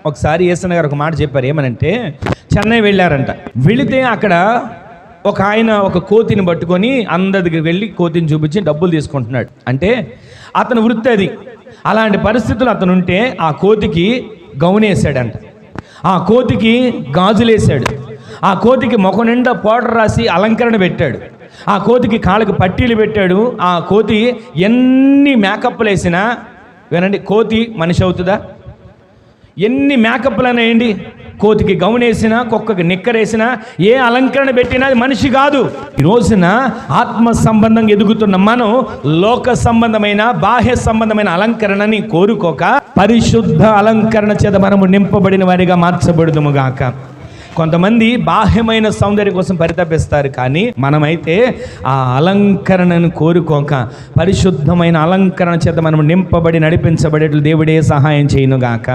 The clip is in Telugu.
ఒకసారి యేసన్న గారు ఒక మాట చెప్పారు. ఏమనంటే, చెన్నై వెళ్ళారంట. వెళితే అక్కడ ఒక ఆయన ఒక కోతిని పట్టుకొని అందరి దగ్గరికి వెళ్ళి కోతిని చూపించి డబ్బులు తీసుకుంటున్నాడు. అంటే అతను వృత్తి అది. అలాంటి పరిస్థితులు అతను ఉంటే ఆ కోతికి గౌనేసాడంట, ఆ కోతికి గాజులేసాడు, ఆ కోతికి ముఖం నిండా పౌడర్ రాసి అలంకరణ పెట్టాడు, ఆ కోతికి కాళ్ళకి పట్టీలు పెట్టాడు. ఆ కోతి ఎన్ని మేకప్లు వేసినా, వినండి, కోతి మనిషి అవుతుందా? ఎన్ని మేకప్లు అనేయండి, కోతికి గౌన్ వేసినా, కుక్కకి నిక్కరేసినా, ఏ అలంకరణ పెట్టినా అది మనిషి కాదు. ఈ రోజున ఆత్మ సంబంధంగా ఎదుగుతున్న మనం లోక సంబంధమైన బాహ్య సంబంధమైన అలంకరణని కోరుకోక పరిశుద్ధ అలంకరణ చేత మనము నింపబడిన వారిగా మార్చబడుదుముగాక. కొంతమంది బాహ్యమైన సౌందర్యం కోసం పరితపిస్తారు, కానీ మనమైతే ఆ అలంకరణను కోరుకోక పరిశుద్ధమైన అలంకరణ చేత మనం నింపబడి నడిపించబడేట్లు దేవుడే సహాయం చేయనుగాక.